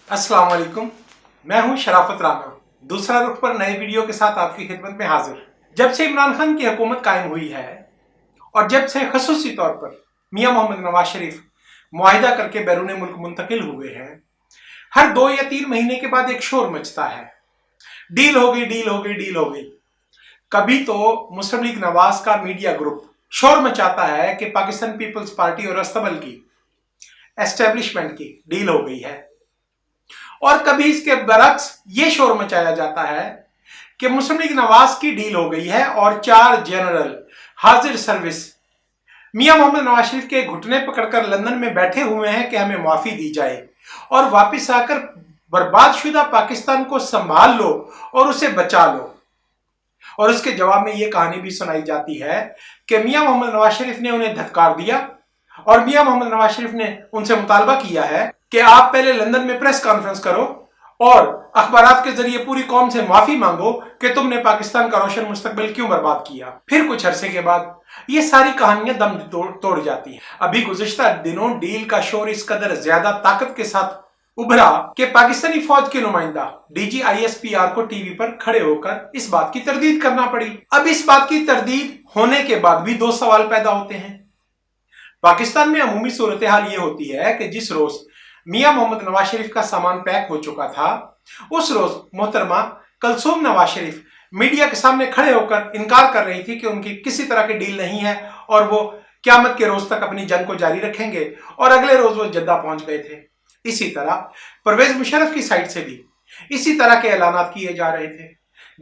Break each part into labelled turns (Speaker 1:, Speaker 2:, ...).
Speaker 1: अस्सलाम वालेकुम। मैं हूं शराफत राना, दूसरा रुख पर नए वीडियो के साथ आपकी खिदमत में हाजिर। जब से इमरान खान की हुकूमत कायम हुई है और जब से खसूसी तौर पर मियां मोहम्मद नवाज शरीफ मुआहिदा करके बैरून मुल्क मुंतकिल हुए हैं, हर 2 या 3 महीने के बाद एक शोर मचता है, डील हो गई, डील हो गई, डील हो गई। कभी तो मुस्लिम लीग नवाज का मीडिया ग्रुप शोर मचाता है कि पाकिस्तान पीपल्स पार्टी और अस्तबल की एस्टेब्लिशमेंट की डील हो गई है, और कभी इसके बरक्स ये शोर मचाया जाता है कि मुस्लिम लीग नवाज की डील हो गई है और 4 जनरल हाजिर सर्विस मियां मोहम्मद नवाज शरीफ के घुटने पकड़कर लंदन में बैठे हुए हैं कि हमें माफी दी जाए और वापस आकर बर्बादशुदा पाकिस्तान को संभाल लो और उसे बचा लो। और उसके जवाब में यह कहानी भी सुनाई जाती है कि मियां मोहम्मद नवाज शरीफ ने उन्हें धत्कार दिया और मियां मोहम्मद नवाज शरीफ ने उनसे मुतालबा किया है कि आप पहले लंदन में प्रेस कॉन्फ्रेंस करो और अखबारात के जरिए पूरी कौम से माफी मांगो कि तुमने पाकिस्तान का रोशन मुस्तकबिल क्यों बर्बाद किया। फिर कुछ अरसे के बाद ये सारी कहानियां दम तोड़ जाती हैं। अभी गुज़िश्ता दिनों डील का शोर इस कदर ज्यादा ताकत के साथ उभरा कि पाकिस्तानी फौज के नुमाइंदा डीजी ISPR को टीवी पर खड़े होकर इस बात की तरदीद करना पड़ी। अब इस बात की तरदीद होने के बाद भी 2 सवाल पैदा होते हैं। पाकिस्तान में अमूमी सूरत हाल ये होती है कि जिस रोज मियां मोहम्मद नवाज शरीफ का सामान पैक हो चुका था, उस रोज मोहतरमा कलसूम नवाज शरीफ मीडिया के सामने खड़े होकर इनकार कर रही थी कि उनकी किसी तरह की डील नहीं है और वो क़यामत के रोज तक अपनी जंग को जारी रखेंगे, और अगले रोज वो जद्दा पहुंच गए थे। इसी तरह परवेज मुशर्रफ की साइड से भी इसी तरह के ऐलानात किए जा रहे थे।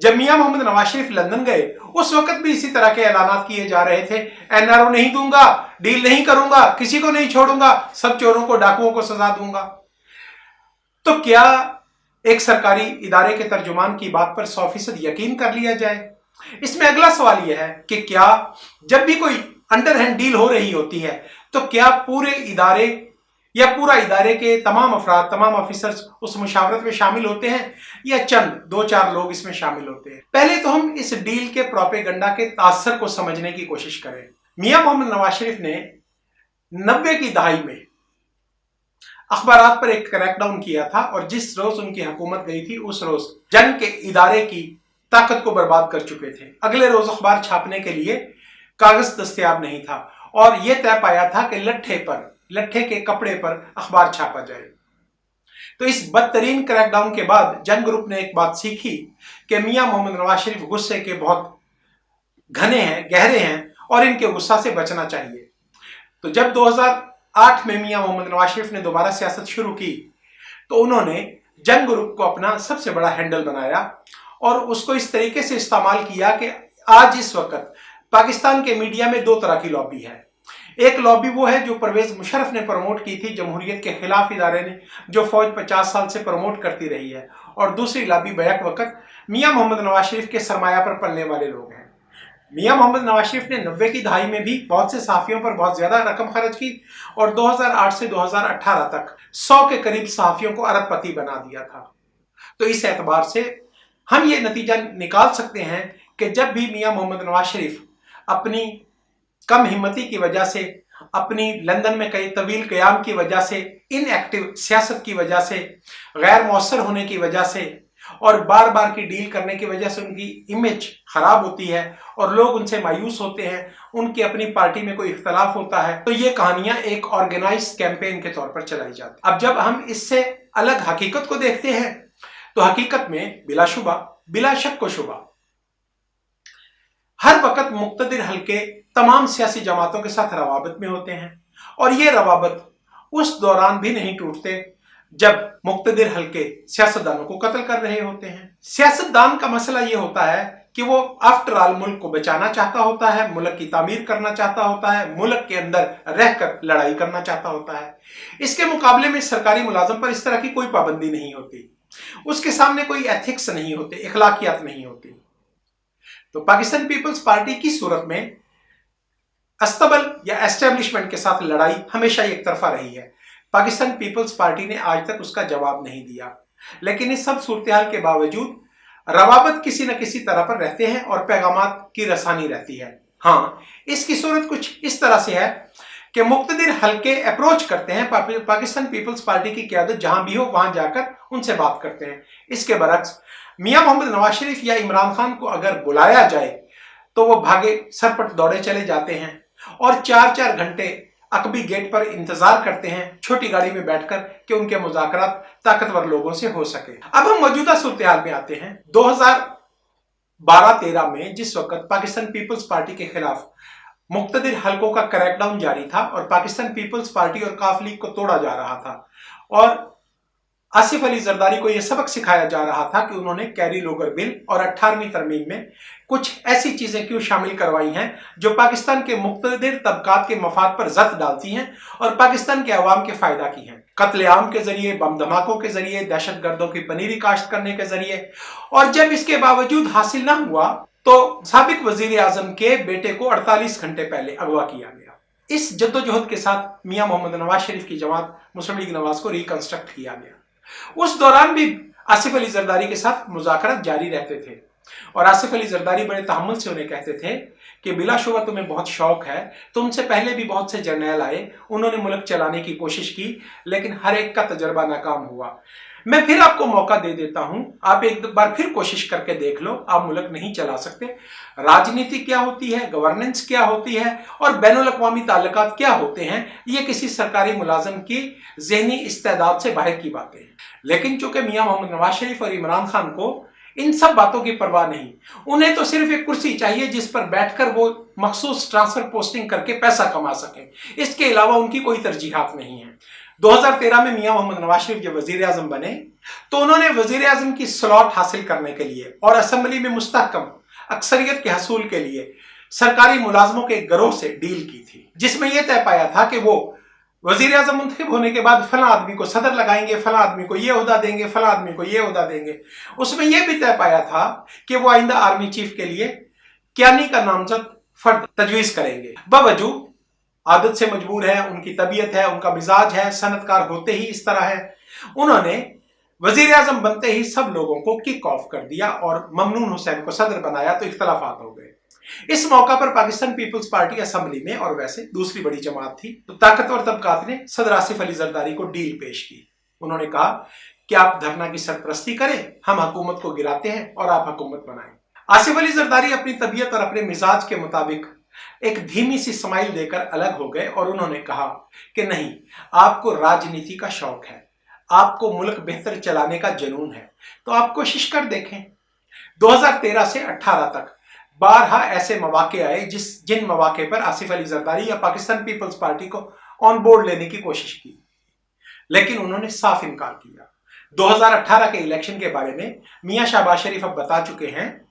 Speaker 1: जब मियां मोहम्मद नवाज शरीफ लंदन गए, उस वक्त भी इसी तरह के ऐलानात किए जा रहे थे, NRO नहीं दूंगा, डील नहीं करूंगा, किसी को नहीं छोड़ूंगा, सब चोरों को डाकुओं को सजा दूंगा। तो क्या एक सरकारी इदारे के तर्जुमान की बात पर 100% यकीन कर लिया जाए? इसमें अगला सवाल यह है कि क्या जब भी कोई अंडरहैंड डील हो रही होती है तो क्या पूरे इदारे या पूरा इदारे के तमाम अफराद, तमाम ऑफिसर्स उस मुशावरत में शामिल होते हैं या चंद 2-4 लोग इसमें शामिल होते हैं? पहले तो हम इस डील के प्रोपेगंडा के तासर को समझने की कोशिश करें। मियां मोहम्मद नवाज शरीफ ने 90 की दहाई में अखबारात पर एक क्रैकडाउन किया था और जिस रोज उनकी हुकूमत गई थी उस रोज जंग के इदारे की ताकत को बर्बाद कर चुके थे। अगले रोज अखबार छापने के लिए कागज दस्तयाब नहीं था और यह तय पाया था कि लट्ठे के कपड़े पर अखबार छापा जाए। तो इस बदतरीन क्रैकडाउन के बाद जंग ग्रुप ने एक बात सीखी कि मियां मोहम्मद नवाज शरीफ गुस्से के बहुत घने हैं, गहरे हैं और इनके गुस्सा से बचना चाहिए। तो जब 2008 में मियां मोहम्मद नवाज शरीफ ने दोबारा सियासत शुरू की तो उन्होंने जंग ग्रुप को अपना सबसे बड़ा हैंडल बनाया और उसको इस तरीके से इस्तेमाल किया कि आज इस वक्त पाकिस्तान के मीडिया में 2 तरह की लॉबी है। एक लॉबी वो है जो परवेज मुशर्रफ ने प्रमोट की थी, जमहूरियत के खिलाफ इदारे ने, जो फौज 50 साल से प्रमोट करती रही है, और दूसरी लॉबी बैक वक्त मियां मोहम्मद नवाज शरीफ के सरमाया पर पलने वाले लोग हैं। मियां मोहम्मद नवाज शरीफ ने 90 की दहाई में भी बहुत से सहाफियों पर बहुत ज्यादा रकम खर्च की और 2008 से 2018 तक 100 के करीब सहाफियों को अरबपति बना दिया था। तो इस एतबार से हम ये नतीजा निकाल सकते हैं कि जब भी मियां मोहम्मद नवाज शरीफ अपनी कम हिम्मती की वजह से, अपनी लंदन में कई तवील क़याम की वजह से, इनएक्टिव सियासत की वजह से, गैर मौसर होने की वजह से और बार बार की डील करने की वजह से उनकी इमेज खराब होती है और लोग उनसे मायूस होते हैं, उनकी अपनी पार्टी में कोई इख्तलाफ होता है, तो ये कहानियां एक ऑर्गेनाइज्ड कैंपेन के तौर पर चलाई जाती है। अब जब हम इससे अलग हकीकत को देखते हैं तो हकीकत में बिलाशुबा, बिला शक व शुबा, हर वक्त मुक्तदिर हल्के तमाम सियासी जमातों के साथ रवाबत में होते हैं और ये रवाबत उस दौरान भी नहीं टूटते जब मुक्तदिर हल्के सियासतदानों को कत्ल कर रहे होते हैं। सियासतदान का मसला ये होता है कि वो आफ्टर ऑल मुल्क को बचाना चाहता होता है, मुल्क की तामीर करना चाहता होता है, मुल्क के अंदर रहकर लड़ाई करना चाहता होता है। इसके मुकाबले में सरकारी मुलाजम पर इस तरह की कोई पाबंदी नहीं होती, उसके सामने कोई एथिक्स नहीं होते, इखलाकियात नहीं होती। तो पाकिस्तान पीपल्स पार्टी की सूरत में अस्तबल या एस्टेब्लिशमेंट के साथ लड़ाई हमेशा एक तरफा रही है। पाकिस्तान पीपल्स पार्टी ने आज तक उसका जवाब नहीं दिया, लेकिन इस सब सूरत हाल के बावजूद रवाबत किसी न किसी तरह पर रहते हैं और पैगामात की रसानी रहती है। हाँ, इसकी सूरत कुछ इस तरह से है कि मुक्तदिर हल्के अप्रोच करते हैं पाकिस्तान पीपल्स पार्टी की क़यादत जहां भी हो वहां जाकर उनसे बात करते हैं। इसके बरक्स मियां मोहम्मद नवाज शरीफ या इमरान खान को अगर बुलाया जाए तो वो भागे सरपट दौड़े चले जाते हैं और 4-4 घंटे अकबी गेट पर इंतजार करते हैं छोटी गाड़ी में बैठकर कि उनके मुज़ाकरात ताकतवर लोगों से हो सके। अब हम मौजूदा सूरत-ए-हाल में आते हैं। 2012-13 में जिस वक्त पाकिस्तान पीपल्स पार्टी के खिलाफ मुक्तदिर हलकों का क्रैकडाउन जारी था और पाकिस्तान पीपल्स पार्टी और काफ लीग को तोड़ा जा रहा था और आसिफ अली जरदारी को यह सबक सिखाया जा रहा था कि उन्होंने कैरी लोगर बिल और 18वीं तरमीम में कुछ ऐसी चीजें क्यों शामिल करवाई हैं जो पाकिस्तान के मुक्तदिर तबकात के मफाद पर जद डालती हैं और पाकिस्तान के अवाम के फायदा की हैं। कत्लेआम के जरिए, बम धमाकों के जरिए, दहशत गर्दों की पनीरी काश्त करने के जरिए, और जब इसके बावजूद हासिल न हुआ तो साबिक वजीर आजम के बेटे को 48 घंटे पहले अगवा किया गया। इस जद्दोजहद के साथ मियां मोहम्मद नवाज शरीफ की जमात मुस्लिम लीग नवाज को रिकंस्ट्रक्ट किया गया। उस दौरान भी आसिफ अली जरदारी के साथ मुज़ाकरात जारी रहते थे और आसिफ अली जरदारी बड़े तहम्मुल से उन्हें कहते थे कि बिलाशुबा तुम्हें बहुत शौक है, तुमसे पहले भी बहुत से जर्नैल आए, उन्होंने मुल्क चलाने की कोशिश की लेकिन हर एक का तजर्बा नाकाम हुआ। मैं फिर आपको मौका दे देता हूं, आप एक बार फिर कोशिश करके देख लो, आप मुल्क नहीं चला सकते। राजनीति क्या होती है, गवर्नेंस क्या होती है और बैनुल अक़वामी ताल्लुकात क्या होते हैं, ये किसी सरकारी मुलाजिम की ज़हनी इस्तेदाद से बाहर की बातें हैं। लेकिन चूंकि मियां मोहम्मद नवाज शरीफ और इमरान खान को इन सब बातों की परवाह नहीं, उन्हें तो सिर्फ एक कुर्सी चाहिए जिस पर बैठकर वो मखसूस ट्रांसफर पोस्टिंग करके पैसा कमा सकें। इसके अलावा उनकी कोई तरजीहात नहीं है। 2013 में मियां मोहम्मद नवाज शरीफ जब वजीर आजम बने तो उन्होंने वजीर आजम की स्लॉट हासिल करने के लिए और असेंबली में मुस्तहकम अक्सरियत के हसूल के लिए सरकारी मुलाजमों के गिरोह से डील की थी, जिसमें यह तय पाया था कि वो वजीर आजम मुंतखब होने के बाद फला आदमी को सदर लगाएंगे, फला आदमी को ये ओहदा देंगे, फला आदमी को ये ओहदा देंगे। उसमें यह भी तय पाया था कि वो आइंदा आर्मी चीफ के लिए क्यानी का नामजद फर्द तजवीज करेंगे। बावजूद आदत से मजबूर है, उनकी तबीयत है, उनका मिजाज है, सनतकार होते ही इस तरह है, उन्होंने वजीर आजम बनते ही सब लोगों को किक ऑफ कर दिया और ममनून हुसैन को सदर बनाया तो इख्तलाफात हो गए। इस मौका पर पाकिस्तान पीपल्स पार्टी असेंबली में और वैसे दूसरी बड़ी जमात थी तो ताकतवर तबकात ने सदर आसिफ अली जरदारी को डील पेश की। उन्होंने कहा कि आप धरना की सरपरस्ती करें, हम हुकूमत को गिराते हैं और आप हुकूमत बनाएं। आसिफ अली जरदारी अपनी तबीयत और अपने मिजाज के मुताबिक एक धीमी सी स्माइल देकर अलग हो गए और उन्होंने कहा कि नहीं, आपको राजनीति का शौक है, आपको मुल्क बेहतर चलाने का जुनून है, तो आप कोशिश कर देखें। 2013 से 18 तक बारहा ऐसे मौके आए जिन मौके पर आसिफ अली जरदारी या पाकिस्तान पीपल्स पार्टी को ऑन बोर्ड लेने की कोशिश की, लेकिन उन्होंने साफ इनकार किया। 2018 के इलेक्शन के बारे में मियां शहबाज शरीफ अब बता चुके हैं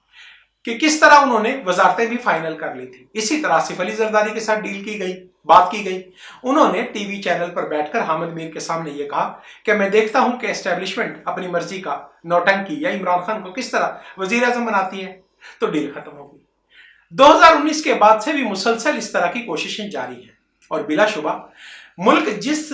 Speaker 1: कि किस तरह उन्होंने वजारतें भी फाइनल कर ली थी। इसी तरह आसिफ अली जरदारी के साथ डील की गई, बात की गई। उन्होंने टीवी चैनल पर बैठकर हामिद मीर के सामने यह कहा कि मैं देखता हूं कि एस्टेब्लिशमेंट अपनी मर्जी का नौटंकी या इमरान खान को किस तरह वजीर आजम बनाती है, तो डील खत्म हो गई। 2019 के बाद से भी मुसलसल इस तरह की कोशिशें जारी हैं और बिलाशुबा मुल्क जिस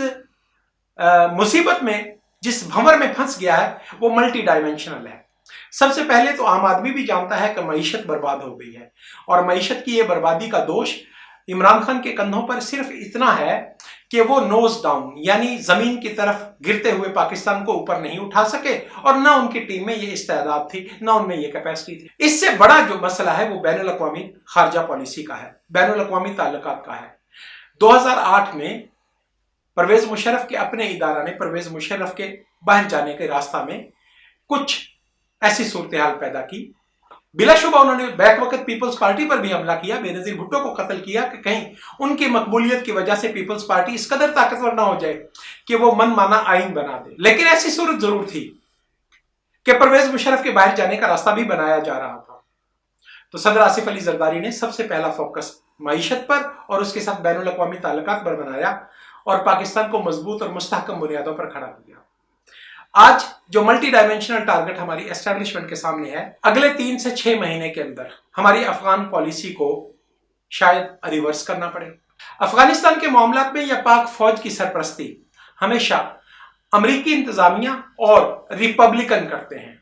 Speaker 1: मुसीबत में, जिस भंवर में फंस गया है वो मल्टी डायमेंशनल है। सबसे पहले तो आम आदमी भी जानता है कि मईशत बर्बाद हो गई है और मईशत की ये बर्बादी का दोष इमरान खान के कंधों पर सिर्फ इतना है कि वो नोज डाउन यानी जमीन की तरफ गिरते हुए पाकिस्तान को ऊपर नहीं उठा सके और ना उनकी टीम में ये इस्तेदाद थी, ना उनमें ये कैपेसिटी थी। इससे बड़ा जो मसला है वो बैनुल अक़वामी खारजा पॉलिसी का है, बैनुल अक़वामी ताल्लुकात का है। 2008 में परवेज मुशर्रफ के अपने इदारा ने परवेज मुशर्रफ के बाहर जाने के रास्ता में कुछ ऐसी सूरत हाल पैदा की। बिलाशुबा उन्होंने बैक वक्त पीपल्स पार्टी पर भी हमला किया, बेनजीर भुट्टो को कत्ल किया कि कहीं उनकी मकबूलियत की वजह से पीपल्स पार्टी इस कदर ताकतवर ना हो जाए कि वो मन माना आइन बना दे। लेकिन ऐसी सूरत जरूर थी कि परवेज मुशर्रफ के बाहर जाने का रास्ता भी बनाया जा रहा था। तो सदर आसिफ अली जरदारी ने सबसे पहला फोकस मईशत पर और उसके साथ बैनुल अक़वामी ताल्लुकात पर बनाया और पाकिस्तान को मजबूत और मुस्तहकम बुनियादों पर खड़ा किया। आज जो मल्टी डायमेंशनल टारगेट हमारी एस्टेब्लिशमेंट के सामने है, अगले 3 से 6 महीने के अंदर हमारी अफगान पॉलिसी को शायद रिवर्स करना पड़े। अफगानिस्तान के मामलात में यह पाक फौज की सरपरस्ती हमेशा अमेरिकी इंतजामिया और रिपब्लिकन करते हैं।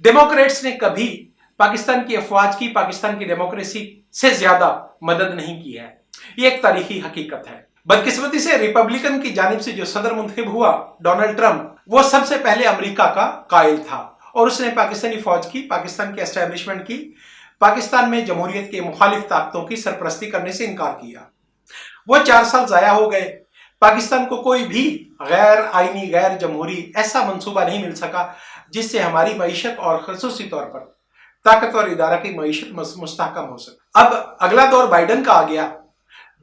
Speaker 1: डेमोक्रेट्स ने कभी पाकिस्तान की अफवाज की, पाकिस्तान की डेमोक्रेसी से ज्यादा मदद नहीं की है। ये एक तारीखी हकीकत है। बदकिस्मती से रिपब्लिकन की जानिब से जो सदर मुंतखब हुआ डोनाल्ड ट्रंप, वो सबसे पहले अमेरिका का कायल था और उसने पाकिस्तानी फौज की, पाकिस्तान के एस्टेब्लिशमेंट की, पाकिस्तान में जमहूरियत के मुखालिफ ताकतों की सरपरस्ती करने से इनकार किया। वो 4 साल जाया हो गए। पाकिस्तान को कोई भी गैर आईनी, गैर जमहूरी ऐसा मंसूबा नहीं मिल सका जिससे हमारी मईशत और खसूसी तौर पर ताकतवर इदारा की मईशत मुस्तहकम हो सके। अब अगला दौर बाइडन का आ गया।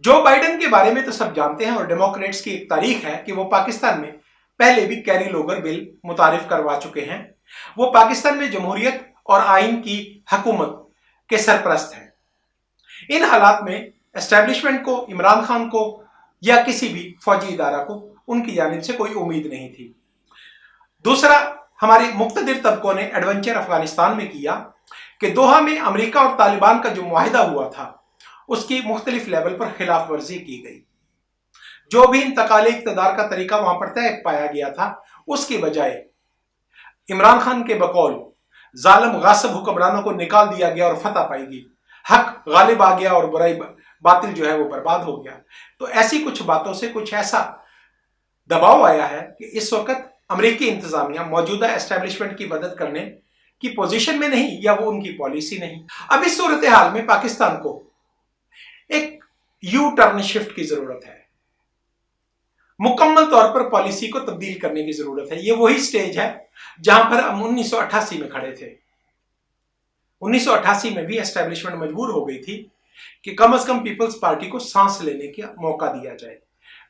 Speaker 1: जो बाइडन के बारे में तो सब जानते हैं और डेमोक्रेट्स की एक तारीख है कि वो पाकिस्तान में पहले भी कैरी लोगर बिल मुतारिफ करवा चुके हैं। वो पाकिस्तान में जमहूरियत और आइन की हुकूमत के सरपरस्त हैं। इन हालात में एस्टेब्लिशमेंट को, इमरान खान को या किसी भी फौजी इदारा को उनकी जानिब से कोई उम्मीद नहीं थी। दूसरा, हमारे मुक्तदिर तबकों ने एडवेंचर अफगानिस्तान में किया कि दोहा में अमेरिका और तालिबान का जो मुआहिदा हुआ था उसकी मुख्तलिफ लेवल पर खिलाफ वर्जी की गई। जो भी इंतकाल इक़्तिदार का तरीका वहां पर तय पाया गया था, उसकी बजाय इमरान खान के बकौल जालिम गासिब हुक्मरानों को निकाल दिया गया और फतह पाएगी, हक गालिब आ गया और बुराई बातिल जो है वो बर्बाद हो गया। तो ऐसी कुछ बातों से कुछ ऐसा दबाव आया है कि इस वक्त अमेरिकी इंतजामिया मौजूदा एस्टेब्लिशमेंट की मदद करने की पोजीशन में नहीं, या वो उनकी पॉलिसी नहीं। अब इस सूरत हाल में पाकिस्तान को एक यू टर्न शिफ्ट की जरूरत है, मुकम्मल तौर पर पॉलिसी को तब्दील करने की जरूरत है। ये वही स्टेज है जहां पर हम 1988 में खड़े थे। 1988 में भी एस्टेब्लिशमेंट मजबूर हो गई थी कि कम से कम पीपल्स पार्टी को सांस लेने का मौका दिया जाए।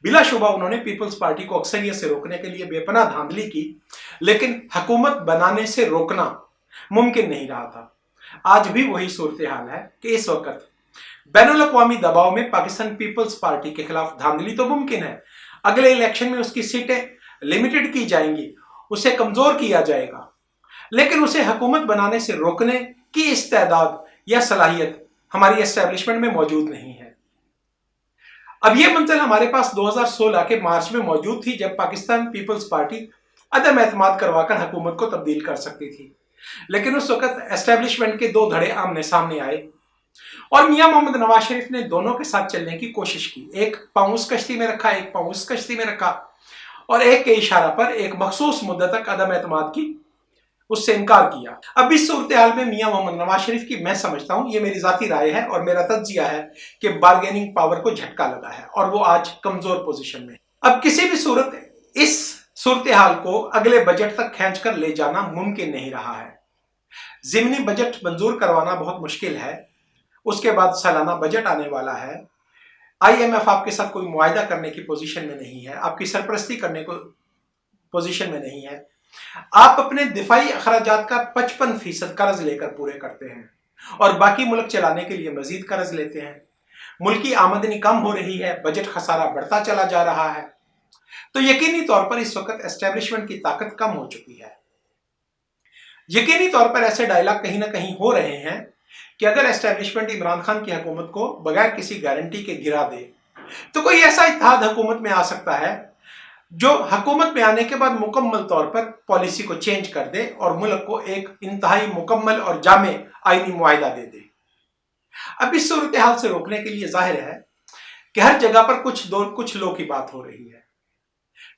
Speaker 1: बिलाशुबा उन्होंने पीपल्स पार्टी को अक्सरियत से रोकने के लिए बेपनाह धांधली की, लेकिन हुकूमत बनाने से रोकना मुमकिन नहीं रहा था। आज भी वही सूरत हाल है कि इस वक्त बैनुल अक़वामी दबाव में पाकिस्तान पीपल्स पार्टी के खिलाफ धांधली तो मुमकिन है, अगले इलेक्शन में उसकी सीटें लिमिटेड की जाएंगी, उसे कमजोर किया जाएगा, लेकिन उसे हुकूमत बनाने से रोकने की इस्तेदाद या सलाहियत हमारी एस्टेब्लिशमेंट में मौजूद नहीं है। अब यह मंजिल हमारे पास 2016 के मार्च में मौजूद थी, जब पाकिस्तान पीपल्स पार्टी अदम एतमाद करवाकर हुकूमत को तब्दील कर सकती थी, लेकिन उस वक्त एस्टेब्लिशमेंट के 2 धड़े आमने सामने आए और मियां मोहम्मद नवाज शरीफ ने दोनों के साथ चलने की कोशिश की। एक पांव उस कश्ती में रखा, एक पांव उस कश्ती में रखा, और एक के इशारा पर एक मखसूस मुद्दत तक अदम एतमाद की उससे इनकार किया। अब इस सूरत हाल में मियां मोहम्मद नवाज शरीफ की, मैं समझता हूं, ये मेरी जाती राय है और मेरा तज्जिया है कि बार्गेनिंग पावर को झटका लगा है और वो आज कमजोर पोजीशन में। अब किसी भी सूरत इस सूरत हाल को अगले बजट तक खींच कर ले जाना मुमकिन नहीं रहा है। ज़िमनी बजट मंजूर करवाना बहुत मुश्किल है, उसके बाद सालाना बजट आने वाला है। IMF आपके साथ कोई मुआहिदा करने की पोजीशन में नहीं है, आपकी सरपरस्ती करने को पोजीशन में नहीं है। आप अपने दिफाई अखराजात का 55% कर्ज लेकर पूरे करते हैं और बाकी मुल्क चलाने के लिए मजीद कर्ज लेते हैं। मुल्क की आमदनी कम हो रही है, बजट खसारा बढ़ता चला जा रहा है। तो यकीनी तौर पर इस वक्त एस्टेब्लिशमेंट की ताकत कम हो चुकी है। यकीनी तौर पर ऐसे डायलॉग कहीं ना कहीं हो रहे हैं कि अगर एस्टेब्लिशमेंट इमरान खान की हुकूमत को बगैर किसी गारंटी के गिरा दे तो कोई ऐसा इत्तेहाद हुकूमत में आ सकता है जो हुकूमत में आने के बाद मुकम्मल तौर पर पॉलिसी को चेंज कर दे और मुल्क को एक इंतहाई मुकम्मल और जामे आईनी मुआहिदा दे दे। अब इस सूरत हाल से रोकने के लिए जाहिर है कि हर जगह पर कुछ लोग की बात हो रही है।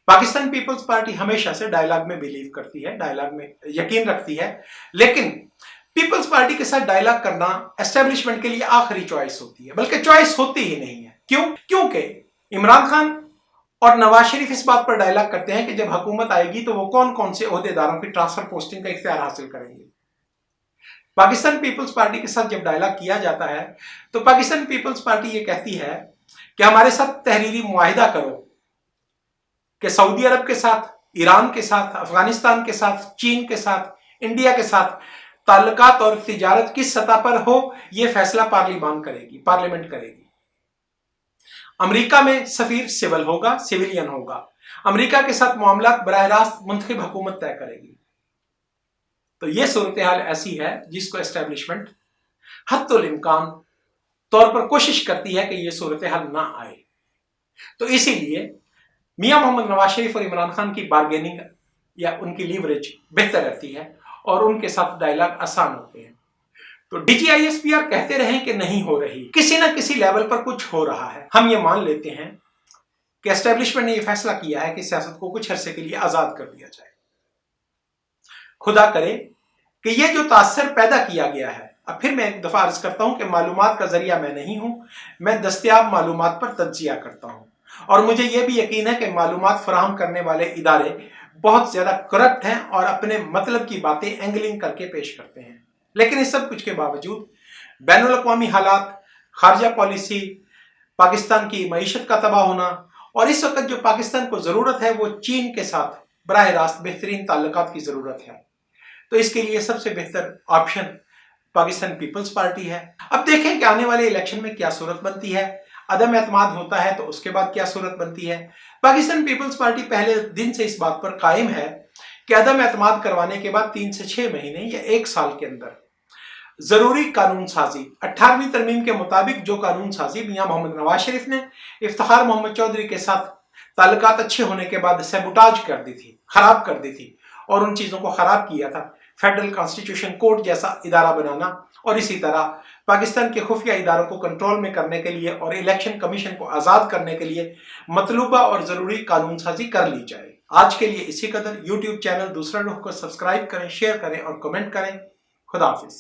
Speaker 1: पाकिस्तान पीपल्स पार्टी हमेशा से डायलॉग में बिलीव करती है, डायलॉग में यकीन रखती है, लेकिन पीपल्स पार्टी के साथ डायलॉग करना एस्टेब्लिशमेंट के लिए आखिरी चॉइस होती है, बल्कि चॉइस होती ही नहीं है। क्यों? क्योंकि इमरान खान और नवाज शरीफ इस बात पर डायलॉग करते हैं कि जब हुकूमत आएगी तो वो कौन कौन से ओहदेदारों की ट्रांसफर पोस्टिंग का इख्तियार हासिल करेंगे। पाकिस्तान पीपल्स पार्टी के साथ जब डायलॉग किया जाता है तो पाकिस्तान पीपल्स पार्टी ये कहती है कि हमारे साथ तहरीरी मुआहिदा करो कि सऊदी अरब के साथ, ईरान के साथ, अफगानिस्तान के साथ, चीन के साथ, इंडिया के साथ ताल्लुकात और तिजारत किस सतह पर हो, यह फैसला पार्लियामेंट करेगी। अमेरिका में सफीर सिविल होगा, सिविलियन होगा। अमेरिका के साथ मामला बराह रास्त मुंतखब हुकूमत तय करेगी। तो यह सूरत हाल ऐसी है जिसको एस्टेब्लिशमेंट हद्दुल इम्कान तौर पर कोशिश करती है कि यह सूरत हाल ना आए। तो इसीलिए मियां मोहम्मद नवाज शरीफ और इमरान खान की बार्गेनिंग या उनकी लीवरेज बेहतर रहती है और उनके साथ डायलॉग आसान होते हैं। तो DGISPR कहते रहे कि नहीं हो रही, किसी ना किसी लेवल पर कुछ हो रहा है। हम ये मान लेते हैं कि एस्टेब्लिशमेंट ने यह फैसला किया है कि सियासत को कुछ अरसे के लिए आजाद कर दिया जाए। खुदा करे कि यह जो तासर पैदा किया गया है, अब फिर मैं एक दफा अर्ज करता हूं कि मालूमात का जरिया मैं नहीं हूं, मैं दस्तयाब मालूमात पर तज्जिया करता हूं, और मुझे यह भी यकीन है कि मालूमात फराहम करने वाले इदारे बहुत ज्यादा करप्ट हैं और अपने मतलब की बातें एंगलिंग करके पेश करते हैं। लेकिन इस सब कुछ के बावजूद बैनुल अक़वामी हालात, खारजा पॉलिसी, पाकिस्तान की मईशत का तबाह होना, और इस वक्त जो पाकिस्तान को जरूरत है वो चीन के साथ बराह रास्त बेहतरीन ताल्लुकात की जरूरत है। तो इसके लिए सबसे बेहतर ऑप्शन पाकिस्तान पीपल्स पार्टी है। अब देखें कि आने वाले इलेक्शन में क्या सूरत बनती है। अदम एतमाद होता है तो उसके बाद क्या सूरत बनती है। पाकिस्तान पीपल्स पार्टी पहले दिन से इस बात पर कायम है कि अदम एतमाद करवाने के बाद 3 से 6 महीने या 1 साल के अंदर जरूरी कानून साजी, 18वीं तरमीम के मुताबिक जो कानून साजी मियां मोहम्मद नवाज शरीफ ने इफ्तिखार मोहम्मद चौधरी के साथ ताल्लुकात अच्छे होने के बाद सैबोटाज कर दी थी, खराब कर दी थी, और उन चीजों को खराब किया था। फेडरल कॉन्स्टिट्यूशन कोर्ट जैसा इदारा बनाना, और इसी तरह पाकिस्तान के खुफिया इदारों को कंट्रोल में करने के लिए और इलेक्शन कमीशन को आजाद करने के लिए मतलूबा और जरूरी कानून साजी कर ली जाए। आज के लिए इसी कदर। यूट्यूब चैनल दूसरा रुख को सब्सक्राइब करें, शेयर करें और कमेंट करें। खुदा हाफिज।